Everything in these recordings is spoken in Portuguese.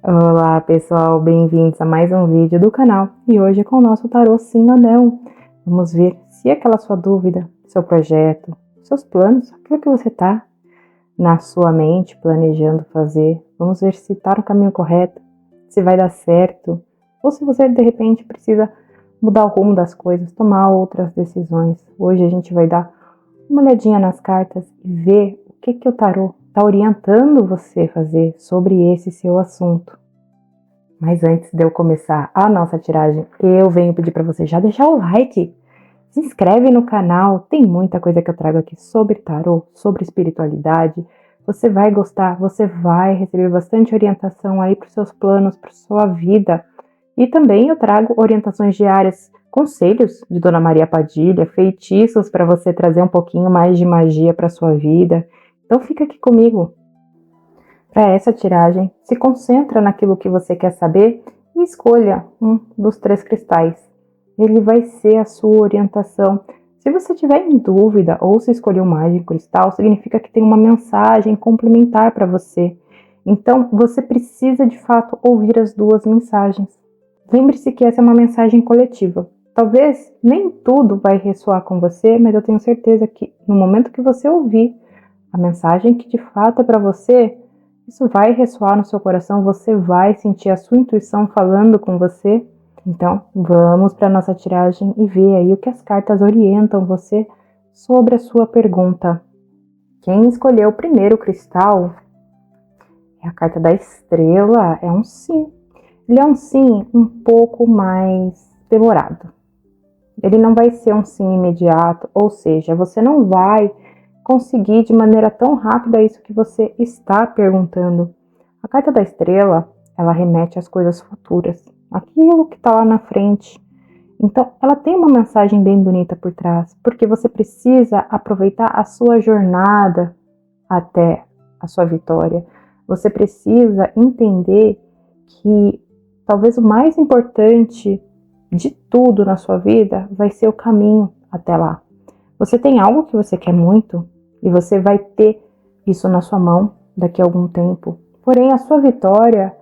Olá pessoal, bem-vindos a mais um vídeo do canal e hoje com o nosso tarô Sim ou Não. Vamos ver se aquela sua dúvida, seu projeto, seus planos, aquilo que você está na sua mente planejando fazer, vamos ver se está no caminho correto, se vai dar certo ou se você de repente precisa mudar o rumo das coisas, tomar outras decisões. Hoje a gente vai dar uma olhadinha nas cartas e ver o que o tarô está orientando você a fazer sobre esse seu assunto. Mas antes de eu começar a nossa tiragem, eu venho pedir para você já deixar o like, se inscreve no canal, tem muita coisa que eu trago aqui sobre tarô, sobre espiritualidade. Você vai gostar, você vai receber bastante orientação aí para os seus planos, para sua vida. E também eu trago orientações diárias, conselhos de Dona Maria Padilha, feitiços para você trazer um pouquinho mais de magia para sua vida. Então fica aqui comigo. Para essa tiragem, se concentra naquilo que você quer saber e escolha um dos 3 cristais. Ele vai ser a sua orientação. Se você tiver em dúvida ou se escolher mais de um cristal, significa que tem uma mensagem complementar para você. Então, você precisa de fato ouvir as 2 mensagens. Lembre-se que essa é uma mensagem coletiva. Talvez nem tudo vai ressoar com você, mas eu tenho certeza que no momento que você ouvir a mensagem que de fato é para você, isso vai ressoar no seu coração, você vai sentir a sua intuição falando com você. Então, vamos para a nossa tiragem e ver aí o que as cartas orientam você sobre a sua pergunta. Quem escolheu o primeiro cristal é a carta da estrela, é um sim. Ele é um sim um pouco mais demorado. Ele não vai ser um sim imediato, ou seja, você não vai conseguir de maneira tão rápida isso que você está perguntando. A carta da estrela, ela remete às coisas futuras, aquilo que está lá na frente. Então, ela tem uma mensagem bem bonita por trás, porque você precisa aproveitar a sua jornada até a sua vitória. Você precisa entender que talvez o mais importante de tudo na sua vida vai ser o caminho até lá. Você tem algo que você quer muito e você vai ter isso na sua mão daqui a algum tempo. Porém, a sua vitória,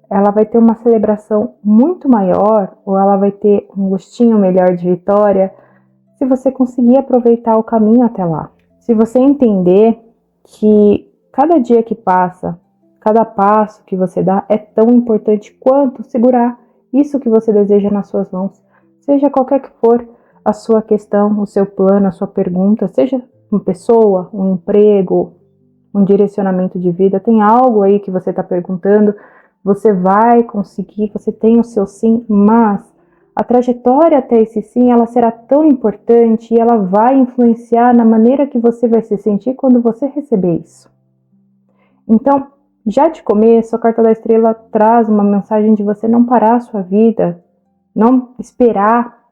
ela vai ter uma celebração muito maior, ou ela vai ter um gostinho melhor de vitória, se você conseguir aproveitar o caminho até lá. Se você entender que cada dia que passa, cada passo que você dá é tão importante quanto segurar isso que você deseja nas suas mãos, seja qualquer que for a sua questão, o seu plano, a sua pergunta, seja uma pessoa, um emprego, um direcionamento de vida, tem algo aí que você está perguntando, você vai conseguir, você tem o seu sim, mas a trajetória até esse sim, ela será tão importante e ela vai influenciar na maneira que você vai se sentir quando você receber isso. Então, já de começo, a carta da estrela traz uma mensagem de você não parar a sua vida, não esperar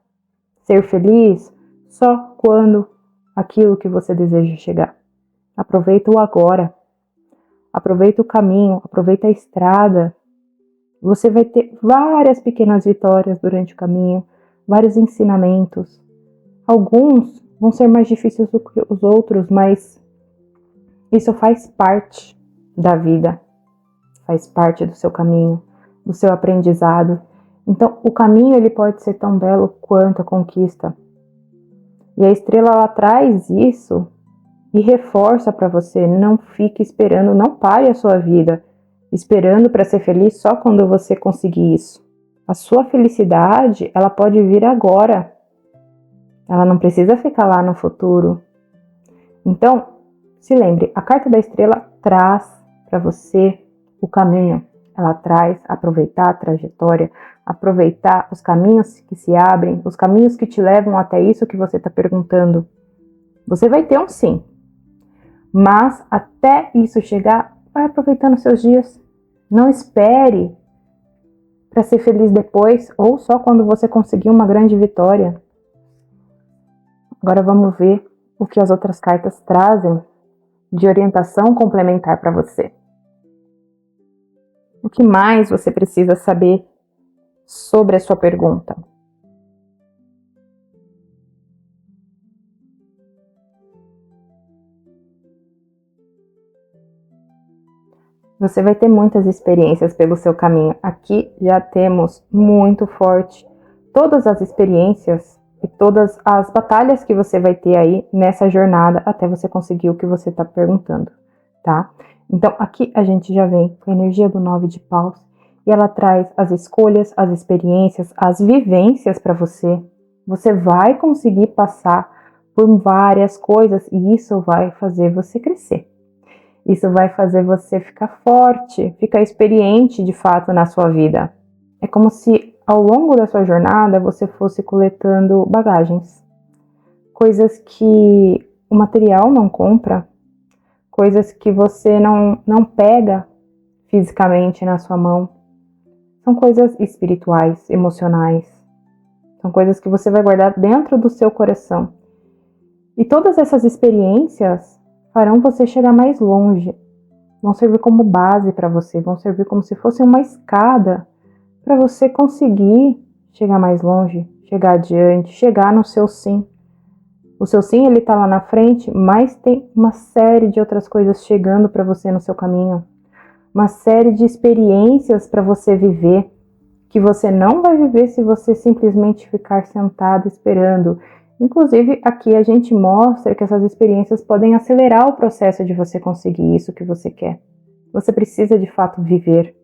ser feliz só quando aquilo que você deseja chegar. Aproveita o agora, aproveita o caminho, aproveita a estrada. Você vai ter várias pequenas vitórias durante o caminho, vários ensinamentos. Alguns vão ser mais difíceis do que os outros, mas isso faz parte da vida, faz parte do seu caminho, do seu aprendizado. Então, o caminho ele pode ser tão belo quanto a conquista. E a estrela ela traz isso e reforça para você, não fique esperando, não pare a sua vida esperando para ser feliz só quando você conseguir isso. A sua felicidade, ela pode vir agora. Ela não precisa ficar lá no futuro. Então, se lembre, a carta da estrela traz para você o caminho. Ela traz aproveitar a trajetória, aproveitar os caminhos que se abrem, os caminhos que te levam até isso que você está perguntando. Você vai ter um sim, mas até isso chegar, vai aproveitando seus dias. Não espere para ser feliz depois ou só quando você conseguir uma grande vitória. Agora vamos ver o que as outras cartas trazem de orientação complementar para você. O que mais você precisa saber sobre a sua pergunta? Você vai ter muitas experiências pelo seu caminho. Aqui já temos muito forte todas as experiências e todas as batalhas que você vai ter aí nessa jornada até você conseguir o que você está perguntando, tá? Então aqui a gente já vem com a energia do 9 de paus e ela traz as escolhas, as experiências, as vivências para você. Você vai conseguir passar por várias coisas e isso vai fazer você crescer. Isso vai fazer você ficar forte, ficar experiente de fato na sua vida. É como se ao longo da sua jornada você fosse coletando bagagens. Coisas que o material não compra, coisas que você não pega fisicamente na sua mão. São coisas espirituais, emocionais. São coisas que você vai guardar dentro do seu coração. E todas essas experiências farão você chegar mais longe, vão servir como base para você, vão servir como se fosse uma escada para você conseguir chegar mais longe, chegar adiante, chegar no seu sim. O seu sim, ele tá lá na frente, mas tem uma série de outras coisas chegando para você no seu caminho, uma série de experiências para você viver, que você não vai viver se você simplesmente ficar sentado esperando. Inclusive, aqui a gente mostra que essas experiências podem acelerar o processo de você conseguir isso que você quer. Você precisa de fato viver.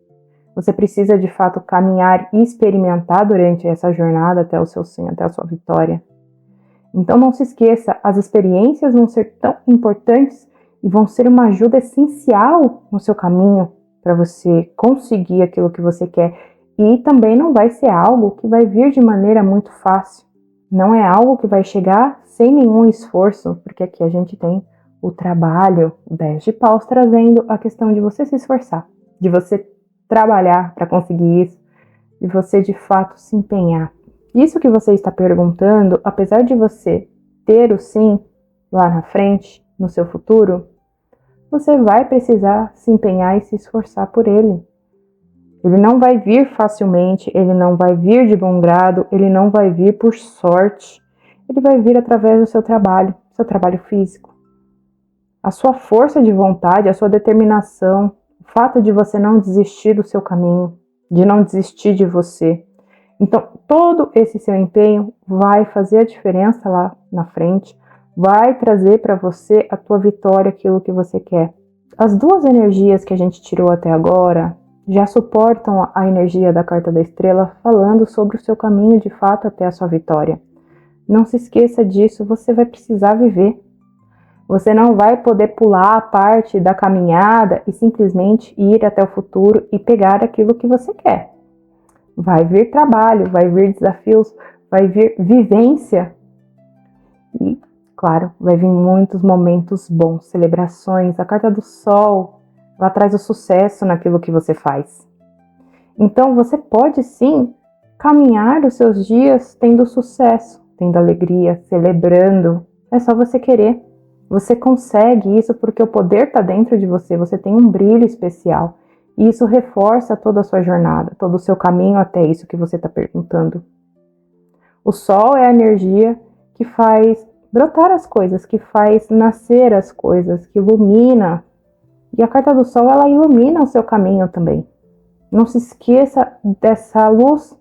Você precisa de fato caminhar e experimentar durante essa jornada até o seu sim, até a sua vitória. Então não se esqueça, as experiências vão ser tão importantes e vão ser uma ajuda essencial no seu caminho para você conseguir aquilo que você quer. E também não vai ser algo que vai vir de maneira muito fácil. Não é algo que vai chegar sem nenhum esforço, porque aqui a gente tem o trabalho, o 10 de paus, trazendo a questão de você se esforçar, de você trabalhar para conseguir isso, de você de fato se empenhar. Isso que você está perguntando, apesar de você ter o sim lá na frente, no seu futuro, você vai precisar se empenhar e se esforçar por ele. Ele não vai vir facilmente, ele não vai vir de bom grado, ele não vai vir por sorte. Ele vai vir através do seu trabalho físico. A sua força de vontade, a sua determinação, o fato de você não desistir do seu caminho, de não desistir de você. Então, todo esse seu empenho vai fazer a diferença lá na frente, vai trazer para você a tua vitória, aquilo que você quer. As duas energias que a gente tirou até agora já suportam a energia da carta da estrela falando sobre o seu caminho de fato até a sua vitória. Não se esqueça disso, você vai precisar viver. Você não vai poder pular a parte da caminhada e simplesmente ir até o futuro e pegar aquilo que você quer. Vai vir trabalho, vai vir desafios, vai vir vivência e, claro, vai vir muitos momentos bons, celebrações. A carta do sol, ela traz o sucesso naquilo que você faz. Então você pode sim caminhar os seus dias tendo sucesso, tendo alegria, celebrando. É só você querer. Você consegue isso porque o poder está dentro de você, você tem um brilho especial. E isso reforça toda a sua jornada, todo o seu caminho até isso que você está perguntando. O sol é a energia que faz brotar as coisas, que faz nascer as coisas, que ilumina. E a carta do sol, ela ilumina o seu caminho também. Não se esqueça dessa luz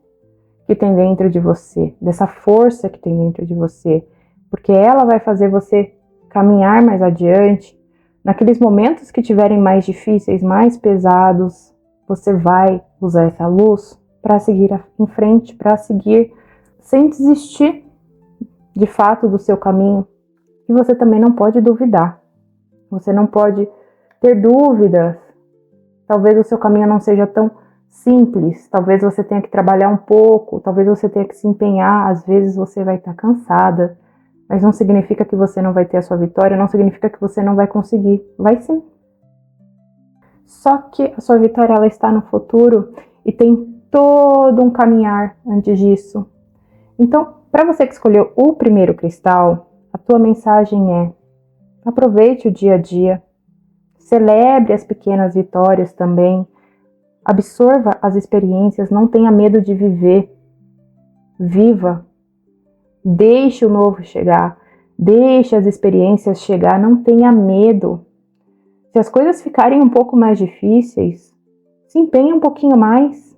que tem dentro de você, dessa força que tem dentro de você, porque ela vai fazer você caminhar mais adiante. Naqueles momentos que tiverem mais difíceis, mais pesados, você vai usar essa luz para seguir em frente, para seguir sem desistir de fato do seu caminho. E você também não pode duvidar. Você não pode ter dúvidas. Talvez o seu caminho não seja tão simples. Talvez você tenha que trabalhar um pouco. Talvez você tenha que se empenhar. Às vezes você vai estar cansada. Mas não significa que você não vai ter a sua vitória. Não significa que você não vai conseguir. Vai sim. Só que a sua vitória ela está no futuro. E tem todo um caminhar antes disso. Então, para você que escolheu o primeiro cristal, a tua mensagem é: aproveite o dia a dia. Celebre as pequenas vitórias também. Absorva as experiências, não tenha medo de viver. Viva. Deixe o novo chegar. Deixe as experiências chegar, não tenha medo. Se as coisas ficarem um pouco mais difíceis, se empenhe um pouquinho mais.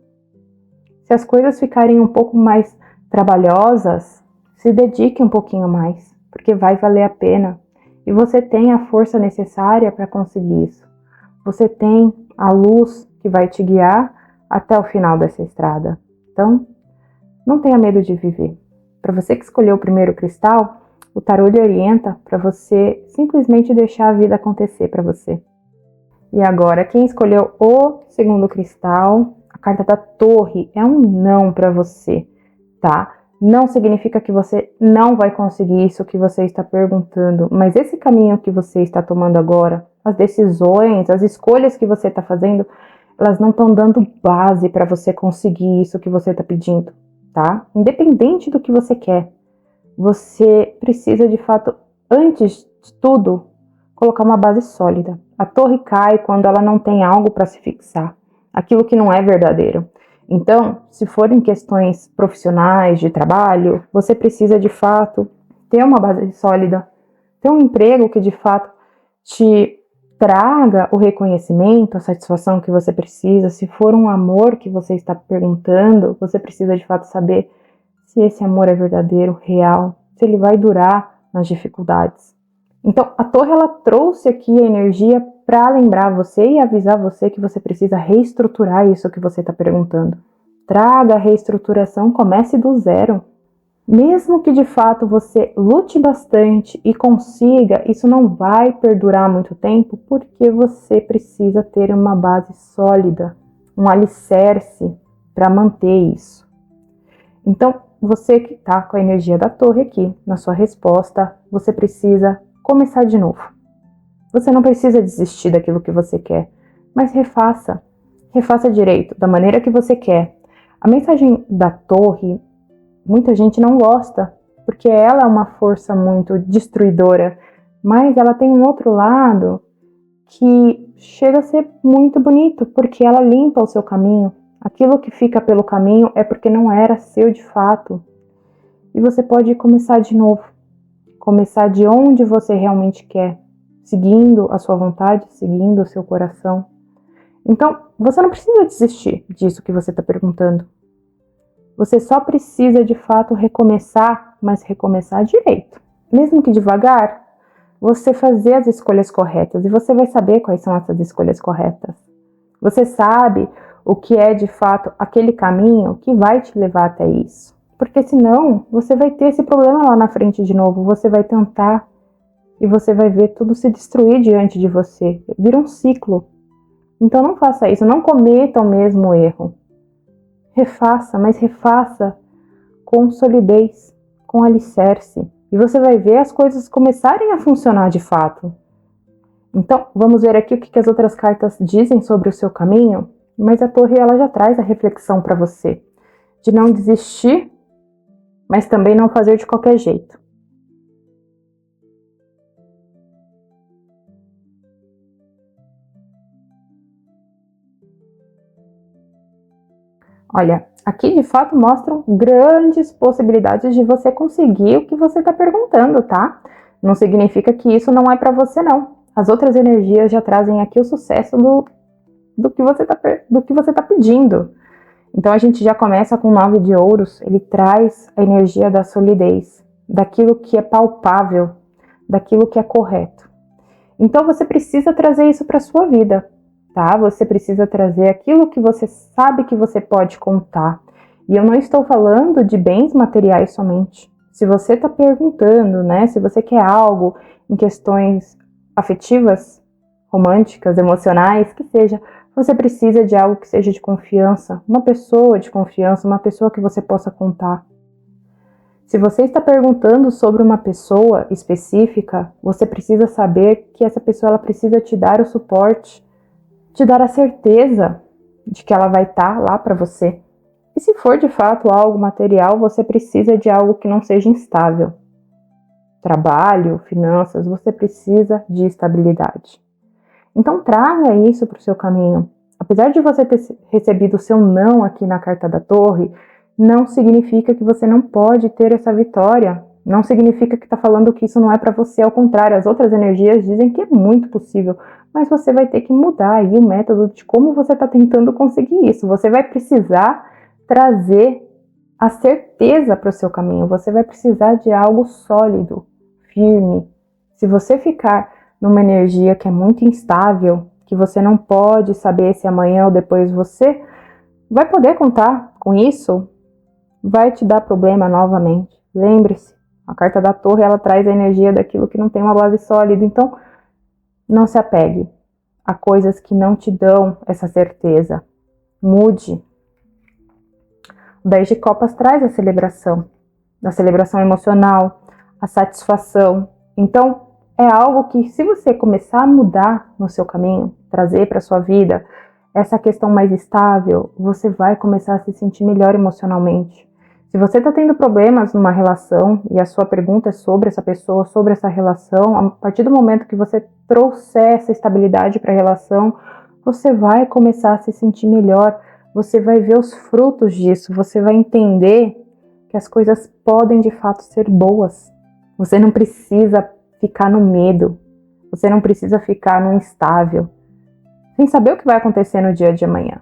Se as coisas ficarem um pouco mais trabalhosas, se dedique um pouquinho mais, porque vai valer a pena. E você tem a força necessária para conseguir isso. Você tem a luz que vai te guiar até o final dessa estrada. Então, não tenha medo de viver. Para você que escolheu o primeiro cristal, o tarô lhe orienta para você simplesmente deixar a vida acontecer para você. E agora, quem escolheu o segundo cristal, a carta da torre, é um não para você, tá? Não significa que você não vai conseguir isso que você está perguntando, mas esse caminho que você está tomando agora, as decisões, as escolhas que você está fazendo, elas não estão dando base para você conseguir isso que você está pedindo, tá? Independente do que você quer, você precisa de fato, antes de tudo, colocar uma base sólida. A torre cai quando ela não tem algo para se fixar, aquilo que não é verdadeiro. Então, se forem questões profissionais, de trabalho, você precisa de fato ter uma base sólida, ter um emprego que de fato te traga o reconhecimento, a satisfação que você precisa. Se for um amor que você está perguntando, você precisa de fato saber se esse amor é verdadeiro, real, se ele vai durar nas dificuldades. Então, a torre ela trouxe aqui a energia para lembrar você e avisar você que você precisa reestruturar isso que você está perguntando. Traga a reestruturação, comece do zero. Mesmo que de fato você lute bastante e consiga, isso não vai perdurar muito tempo, porque você precisa ter uma base sólida, um alicerce para manter isso. Então, você que está com a energia da torre aqui, na sua resposta, você precisa começar de novo. Você não precisa desistir daquilo que você quer, mas refaça. Refaça direito, da maneira que você quer. A mensagem da torre, muita gente não gosta, porque ela é uma força muito destruidora, mas ela tem um outro lado que chega a ser muito bonito, porque ela limpa o seu caminho. Aquilo que fica pelo caminho é porque não era seu de fato. E você pode começar de novo. Começar de onde você realmente quer, seguindo a sua vontade, seguindo o seu coração. Então, você não precisa desistir disso que você está perguntando. Você só precisa de fato recomeçar, mas recomeçar direito. Mesmo que devagar, você fazer as escolhas corretas e você vai saber quais são essas escolhas corretas. Você sabe o que é de fato aquele caminho que vai te levar até isso. Porque senão você vai ter esse problema lá na frente de novo. Você vai tentar e você vai ver tudo se destruir diante de você. Vira um ciclo. Então não faça isso, não cometa o mesmo erro. Refaça, mas refaça com solidez, com alicerce. E você vai ver as coisas começarem a funcionar de fato. Então, vamos ver aqui o que as outras cartas dizem sobre o seu caminho. Mas a torre ela já traz a reflexão para você. De não desistir, mas também não fazer de qualquer jeito. Olha, aqui de fato mostram grandes possibilidades de você conseguir o que você está perguntando, tá? Não significa que isso não é para você, não. As outras energias já trazem aqui o sucesso do que você tá pedindo. Então a gente já começa com o 9 de ouros, ele traz a energia da solidez, daquilo que é palpável, daquilo que é correto. Então você precisa trazer isso para sua vida, tá? Você precisa trazer aquilo que você sabe que você pode contar. E eu não estou falando de bens materiais somente. Se você está perguntando, né, se você quer algo em questões afetivas, românticas, emocionais, que seja, você precisa de algo que seja de confiança, uma pessoa de confiança, uma pessoa que você possa contar. Se você está perguntando sobre uma pessoa específica, você precisa saber que essa pessoa ela precisa te dar o suporte, te dar a certeza de que ela vai estar lá para você. E se for de fato algo material, você precisa de algo que não seja instável. Trabalho, finanças, você precisa de estabilidade. Então traga isso para o seu caminho. Apesar de você ter recebido o seu não aqui na carta da torre, não significa que você não pode ter essa vitória. Não significa que está falando que isso não é para você. Ao contrário, as outras energias dizem que é muito possível. mas você vai ter que mudar aí o método de como você está tentando conseguir isso. Você vai precisar trazer a certeza para o seu caminho, você vai precisar de algo sólido, firme. Se você ficar numa energia que é muito instável, que você não pode saber se amanhã ou depois você vai poder contar com isso, vai te dar problema novamente. Lembre-se, a carta da torre, ela traz a energia daquilo que não tem uma base sólida. Então, não se apegue a coisas que não te dão essa certeza. Mude. O 10 de copas traz a celebração emocional, a satisfação. Então, é algo que, se você começar a mudar no seu caminho, trazer para sua vida essa questão mais estável, você vai começar a se sentir melhor emocionalmente. Se você está tendo problemas numa relação e a sua pergunta é sobre essa pessoa, sobre essa relação, a partir do momento que você trouxer essa estabilidade para a relação, você vai começar a se sentir melhor, você vai ver os frutos disso, você vai entender que as coisas podem de fato ser boas. Você não precisa ficar no medo, você não precisa ficar no instável, sem saber o que vai acontecer no dia de amanhã.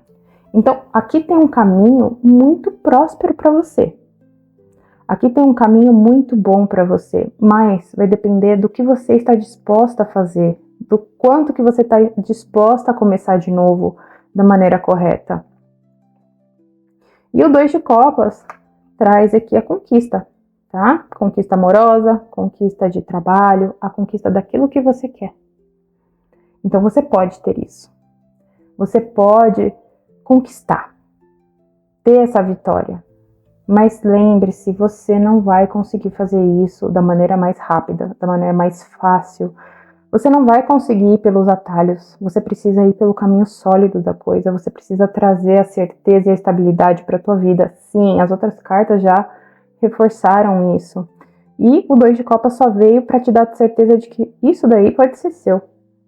Então, aqui tem um caminho muito próspero para você. Aqui tem um caminho muito bom para você, mas vai depender do que você está disposta a fazer, do quanto que você está disposta a começar de novo da maneira correta. E o 2 de copas traz aqui a conquista, tá? Conquista amorosa, conquista de trabalho, a conquista daquilo que você quer. Então você pode ter isso. Você pode conquistar, ter essa vitória. Mas lembre-se, você não vai conseguir fazer isso da maneira mais rápida, da maneira mais fácil. Você não vai conseguir ir pelos atalhos, você precisa ir pelo caminho sólido da coisa, você precisa trazer a certeza e a estabilidade para a tua vida. Sim, as outras cartas já reforçaram isso. E o 2 de copas só veio para te dar a certeza de que isso daí pode ser seu,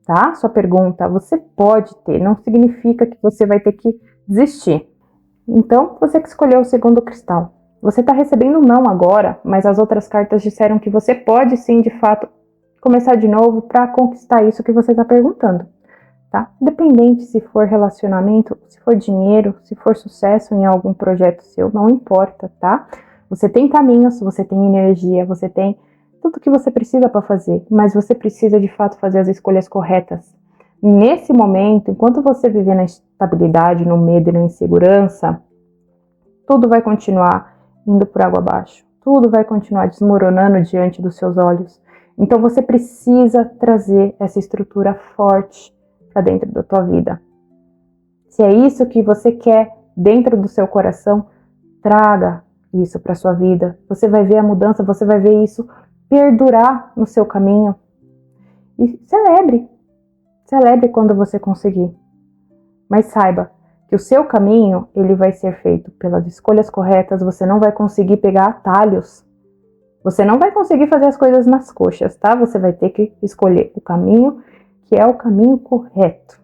tá? Sua pergunta, você pode ter, não significa que você vai ter que desistir. Então, você que escolheu o segundo cristal. Você está recebendo um não agora, mas as outras cartas disseram que você pode sim, de fato, começar de novo para conquistar isso que você está perguntando, tá? Independente se for relacionamento, se for dinheiro, se for sucesso em algum projeto seu, não importa, tá? Você tem caminhos, você tem energia, você tem tudo que você precisa para fazer, mas você precisa de fato fazer as escolhas corretas. Nesse momento, enquanto você viver na instabilidade, no medo e na insegurança, tudo vai continuar indo por água abaixo. Tudo vai continuar desmoronando diante dos seus olhos. Então você precisa trazer essa estrutura forte para dentro da tua vida. Se é isso que você quer dentro do seu coração, traga isso para sua vida. Você vai ver a mudança, você vai ver isso perdurar no seu caminho. E celebre. Celebre quando você conseguir. Mas saiba que o seu caminho, ele vai ser feito pelas escolhas corretas, você não vai conseguir pegar atalhos. Você não vai conseguir fazer as coisas nas coxas, tá? Você vai ter que escolher o caminho que é o caminho correto.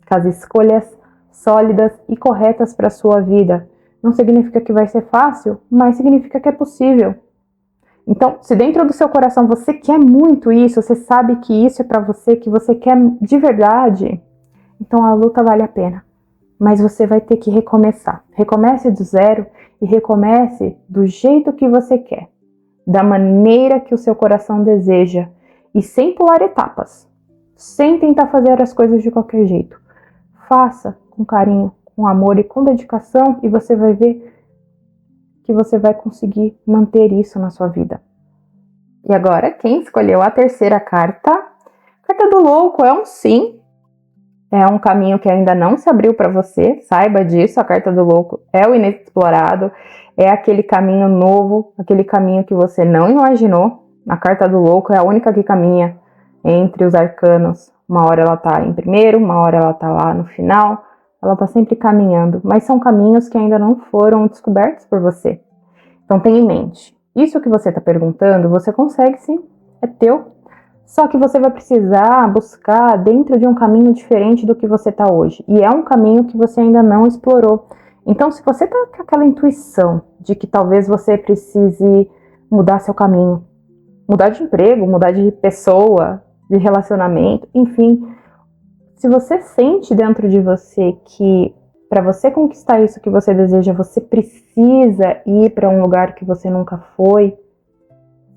As escolhas sólidas e corretas para a sua vida. Não significa que vai ser fácil, mas significa que é possível. Então, se dentro do seu coração você quer muito isso, você sabe que isso é para você, que você quer de verdade, então a luta vale a pena. Mas você vai ter que recomeçar. Recomece do zero e recomece do jeito que você quer. Da maneira que o seu coração deseja. E sem pular etapas. Sem tentar fazer as coisas de qualquer jeito. Faça com carinho, com amor e com dedicação e você vai ver que você vai conseguir manter isso na sua vida. E agora, quem escolheu a terceira carta? A carta do louco é um sim. É um caminho que ainda não se abriu para você. Saiba disso, a carta do louco é o inexplorado. É aquele caminho novo, aquele caminho que você não imaginou. A carta do louco é a única que caminha entre os arcanos. Uma hora ela está em primeiro, uma hora ela está lá no final. Ela está sempre caminhando, mas são caminhos que ainda não foram descobertos por você. Então tenha em mente, isso que você está perguntando, você consegue sim, é teu. Só que você vai precisar buscar dentro de um caminho diferente do que você está hoje. E é um caminho que você ainda não explorou. Então, se você está com aquela intuição de que talvez você precise mudar seu caminho, mudar de emprego, mudar de pessoa, de relacionamento, enfim, Se você sente dentro de você que para você conquistar isso que você deseja, você precisa ir para um lugar que você nunca foi,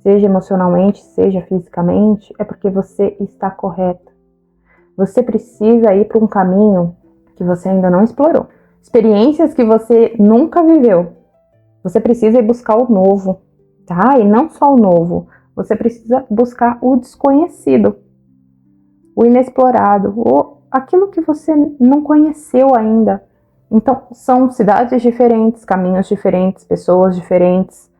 seja emocionalmente, seja fisicamente, é porque você está correto. Você precisa ir para um caminho que você ainda não explorou. Experiências que você nunca viveu. Você precisa ir buscar o novo, tá? E não só o novo. Você precisa buscar o desconhecido, o inexplorado, ou aquilo que você não conheceu ainda. Então, são cidades diferentes, caminhos diferentes, pessoas diferentes.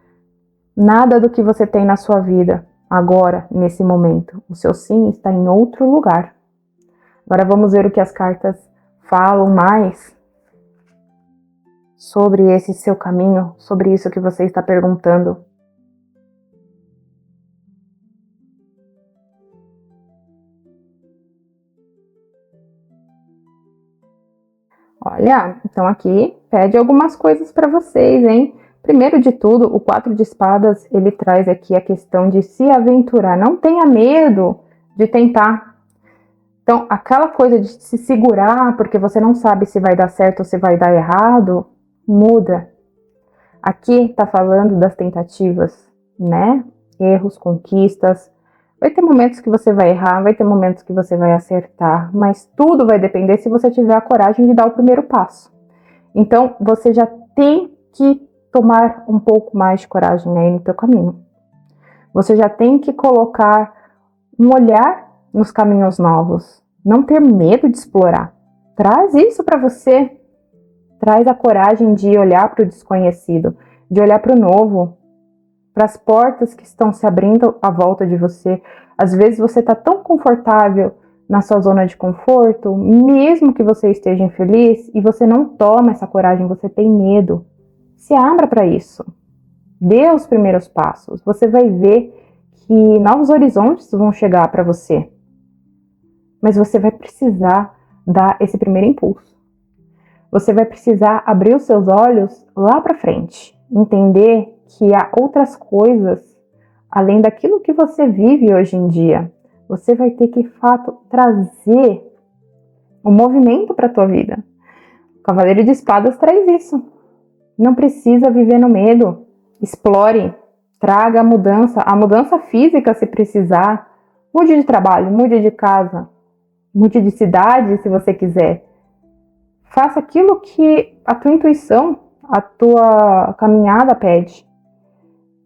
Nada do que você tem na sua vida agora, nesse momento. O seu sim está em outro lugar. Agora vamos ver o que as cartas falam mais sobre esse seu caminho, sobre isso que você está perguntando. Olha, então aqui pede algumas coisas para vocês, hein? Primeiro de tudo, o 4 de espadas, ele traz aqui a questão de se aventurar. Não tenha medo de tentar. Então, aquela coisa de se segurar porque você não sabe se vai dar certo ou se vai dar errado, muda. Aqui tá falando das tentativas, né? Erros, conquistas. Vai ter momentos que você vai errar, vai ter momentos que você vai acertar, mas tudo vai depender se você tiver a coragem de dar o primeiro passo. Então, você já tem que tomar um pouco mais de coragem aí no teu caminho. Você já tem que colocar um olhar nos caminhos novos. Não ter medo de explorar. Traz isso para você. Traz a coragem de olhar para o desconhecido, de olhar para o novo, para as portas que estão se abrindo à volta de você. Às vezes você está tão confortável na sua zona de conforto, mesmo que você esteja infeliz, e você não toma essa coragem, você tem medo. Se abra para isso. Dê os primeiros passos. Você vai ver que novos horizontes vão chegar para você. Mas você vai precisar dar esse primeiro impulso. Você vai precisar abrir os seus olhos lá para frente. Entender que há outras coisas além daquilo que você vive hoje em dia. Você vai ter que, de fato, trazer o movimento para a tua vida. O Cavaleiro de Espadas traz isso. Não precisa viver no medo. Explore, traga a mudança física se precisar. Mude de trabalho, mude de casa, mude de cidade se você quiser. Faça aquilo que a tua intuição, a tua caminhada pede.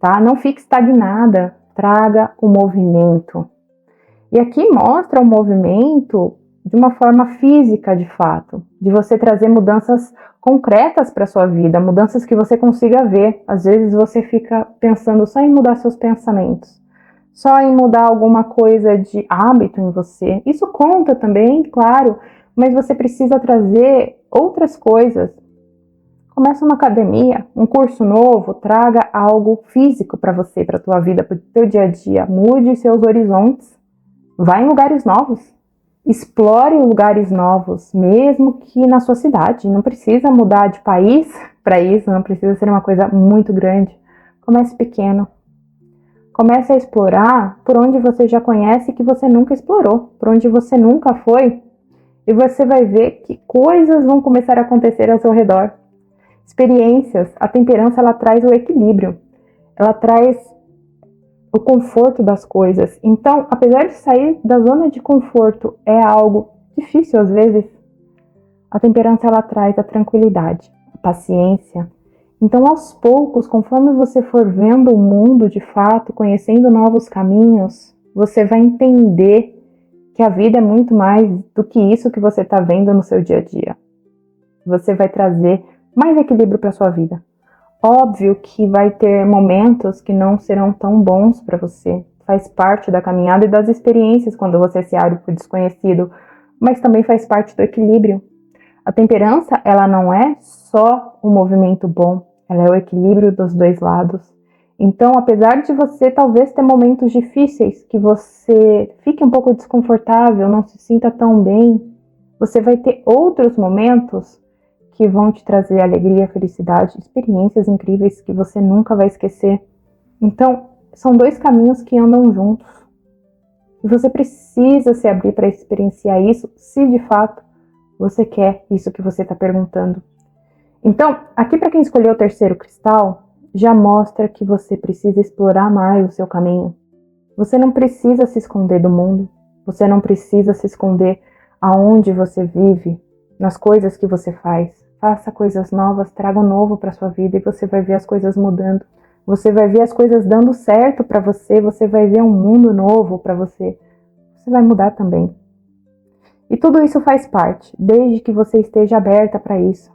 Tá? Não fique estagnada, traga o movimento. E aqui mostra o movimento de uma forma física, de fato, de você trazer mudanças concretas para a sua vida, mudanças que você consiga ver. Às vezes você fica pensando só em mudar seus pensamentos, só em mudar alguma coisa de hábito em você. Isso conta também, claro, mas você precisa trazer outras coisas. Começa uma academia, um curso novo, traga algo físico para você, para a tua vida, para o teu dia a dia. Mude seus horizontes, vá em lugares novos, explore lugares novos, mesmo que na sua cidade. Não precisa mudar de país para isso, não precisa ser uma coisa muito grande. Comece pequeno. Comece a explorar por onde você já conhece que você nunca explorou, por onde você nunca foi, e você vai ver que coisas vão começar a acontecer ao seu redor. Experiências, a temperança, ela traz o equilíbrio, ela traz o conforto das coisas. Então, apesar de sair da zona de conforto é algo difícil às vezes, a temperança, ela traz a tranquilidade, a paciência. Então, aos poucos, conforme você for vendo o mundo de fato, conhecendo novos caminhos, você vai entender que a vida é muito mais do que isso que você está vendo no seu dia a dia. Você vai trazer mais equilíbrio para a sua vida. Óbvio que vai ter momentos que não serão tão bons para você. Faz parte da caminhada e das experiências quando você se abre para o desconhecido, mas também faz parte do equilíbrio. A temperança, ela não é só o movimento bom, ela é o equilíbrio dos dois lados. Então, apesar de você talvez ter momentos difíceis, que você fique um pouco desconfortável, não se sinta tão bem, você vai ter outros momentos que vão te trazer alegria, felicidade, experiências incríveis que você nunca vai esquecer. Então, são dois caminhos que andam juntos. E você precisa se abrir para experienciar isso, se de fato você quer isso que você está perguntando. Então, aqui para quem escolheu o terceiro cristal, já mostra que você precisa explorar mais o seu caminho. Você não precisa se esconder do mundo, você não precisa se esconder aonde você vive, nas coisas que você faz. Faça coisas novas, traga um novo para sua vida e você vai ver as coisas mudando. Você vai ver as coisas dando certo para você, você vai ver um mundo novo para você. Você vai mudar também. E tudo isso faz parte, desde que você esteja aberta para isso.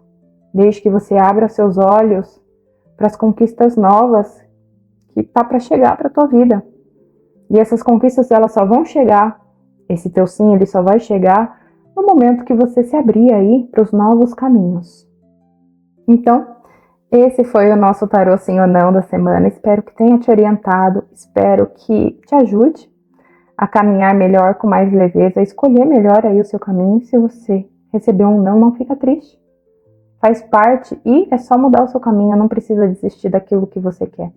Desde que você abra seus olhos para as conquistas novas que tá para chegar para tua vida. E essas conquistas, elas só vão chegar, esse teu sim, ele só vai chegar no momento que você se abrir aí para os novos caminhos. Então, esse foi o nosso tarô sim ou não da semana. Espero que tenha te orientado, espero que te ajude a caminhar melhor, com mais leveza, a escolher melhor aí o seu caminho. Se você receber um não fica triste. Faz parte e é só mudar o seu caminho, não precisa desistir daquilo que você quer.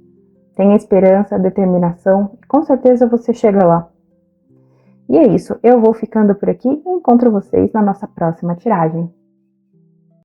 Tenha esperança, determinação, e com certeza você chega lá. E é isso, eu vou ficando por aqui e encontro vocês na nossa próxima tiragem.